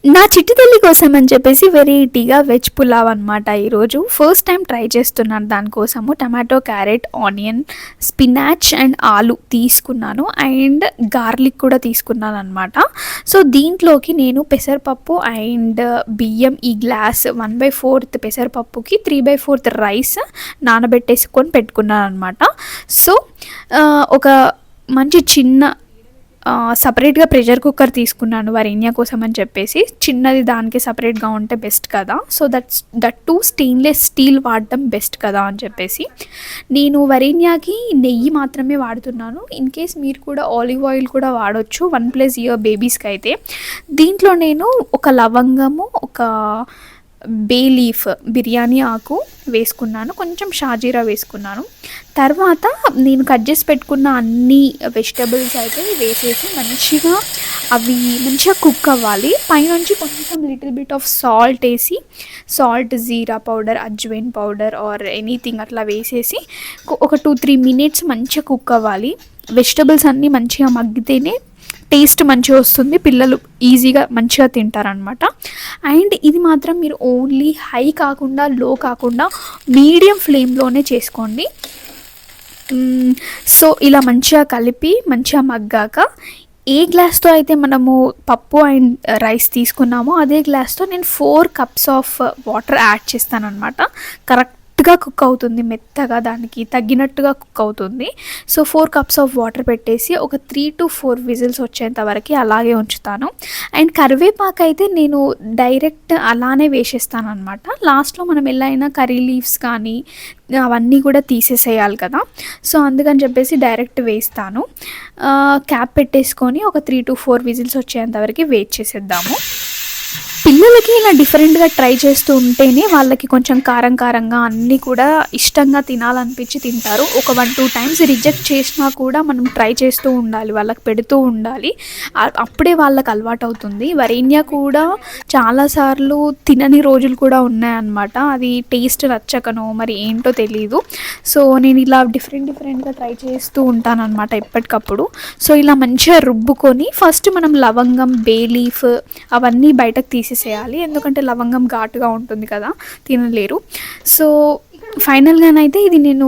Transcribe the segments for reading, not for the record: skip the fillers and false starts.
నా చిట్టి తల్లి కోసం అని చెప్పేసి వెరైటీగా వెజ్ పులావ్ అనమాట. ఈరోజు ఫస్ట్ టైం ట్రై చేస్తున్నాను. దానికోసము tomato, carrot, onion, spinach and ఆలు తీసుకున్నాను అండ్ గార్లిక్ కూడా తీసుకున్నాను అనమాట. సో దీంట్లోకి నేను పెసరపప్పు అండ్ బియ్యం ఈ గ్లాస్ 1/4 పెసరపప్పుకి 3/4 రైస్ నానబెట్టేసుకొని పెట్టుకున్నాను అనమాట. సో ఒక మంచి చిన్న సపరేట్గా ప్రెషర్ కుక్కర్ తీసుకున్నాను వరేణ్య కోసం అని చెప్పేసి. చిన్నది దానికి సపరేట్గా ఉంటే బెస్ట్ కదా. So that to stainless steel వాడటం బెస్ట్ కదా అని చెప్పేసి నేను వరేణ్యకి నెయ్యి మాత్రమే వాడుతున్నాను. ఇన్ కేస్ మీరు కూడా ఆలివ్ ఆయిల్ కూడా వాడవచ్చు 1+ ఇయర్ బేబీస్కి అయితే. దీంట్లో నేను ఒక లవంగము, ఒక బే లీఫ్ బిర్యానీ ఆకు వేసుకున్నాను, కొంచెం షాజీరా వేసుకున్నాను. తర్వాత నేను కట్ చేసి పెట్టుకున్న అన్ని వెజిటబుల్స్ అయితే వేసేసి అవి మంచిగా కుక్ అవ్వాలి. పైనుంచి కొంచెం లిటిల్ బిట్ ఆఫ్ సాల్ట్ వేసి, salt, jeera powder, ajwain powder or anything అట్లా వేసేసి ఒక 2-3 మినిట్స్ మంచిగా కుక్ అవ్వాలి. వెజిటబుల్స్ అన్నీ మంచిగా మగ్గితేనే టేస్ట్ మంచిగా వస్తుంది, పిల్లలు ఈజీగా మంచిగా తింటారనమాట. అండ్ ఇది మాత్రం మీరు ఓన్లీ హై కాకుండా లో కాకుండా మీడియం ఫ్లేమ్లోనే చేసుకోండి. సో ఇలా మంచిగా కలిపి మంచిగా మగ్గాక ఏ గ్లాస్తో అయితే మనము పప్పు అండ్ రైస్ తీసుకున్నామో అదే గ్లాస్తో నేను 4 cups ఆఫ్ వాటర్ యాడ్ చేస్తాను అనమాట. కరెక్ట్గా కుక్ అవుతుంది, మెత్తగా దానికి తగ్గినట్టుగా కుక్ అవుతుంది. సో 4 cups ఆఫ్ వాటర్ పెట్టేసి ఒక 3 to 4 విజిల్స్ వచ్చేంత వరకు అలాగే ఉంచుతాను. అండ్ కరివేపాకు అయితే నేను డైరెక్ట్ అలానే వేసేస్తాను అనమాట. లాస్ట్లో మనం ఎలా అయినా కర్రీ లీవ్స్ కానీ అవన్నీ కూడా తీసేసేయాలి కదా. సో అందుకని చెప్పేసి డైరెక్ట్ వేస్తాను. క్యాప్ పెట్టేసుకొని ఒక 3 to 4 విజిల్స్ వచ్చేంత వరకు వెయిట్ చేసేద్దాము. పిల్లలకి ఇలా డిఫరెంట్గా ట్రై చేస్తూ ఉంటేనే వాళ్ళకి కొంచెం కారం కారంగా అన్నీ కూడా ఇష్టంగా తినాలనిపించి తింటారు. ఒక 1-2 times రిజెక్ట్ చేసినా కూడా మనం ట్రై చేస్తూ ఉండాలి, వాళ్ళకి పెడుతూ ఉండాలి. అప్పుడే వాళ్ళకి అలవాటు అవుతుంది. వరేణ్య కూడా చాలాసార్లు తినని రోజులు కూడా ఉన్నాయన్నమాట. అది టేస్ట్ నచ్చకనో మరి ఏంటో తెలియదు. సో నేను ఇలా డిఫరెంట్గా ట్రై చేస్తూ ఉంటాను అనమాట ఎప్పటికప్పుడు. సో ఇలా మంచిగా రుబ్బుకొని ఫస్ట్ మనం లవంగం, బే లీఫ్ అవన్నీ బయటకు తీసేసేయాలి. ఎందుకంటే లవంగం ఘాటుగా ఉంటుంది కదా, తినలేరు. సో ఫైనల్గానైతే ఇది నేను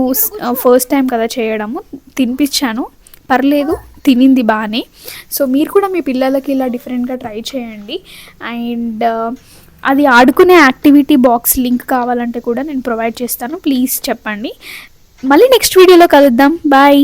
ఫస్ట్ టైం కదా చేయడము, తినిపించాను, పర్లేదు, తినింది బాగానే. సో మీరు కూడా మీ పిల్లలకి ఇలా డిఫరెంట్గా ట్రై చేయండి. అండ్ అది ఆడుకునే యాక్టివిటీ బాక్స్ లింక్ కావాలంటే కూడా నేను ప్రొవైడ్ చేస్తాను, ప్లీజ్ చెప్పండి. మళ్ళీ నెక్స్ట్ వీడియోలో కలుద్దాం. బాయ్.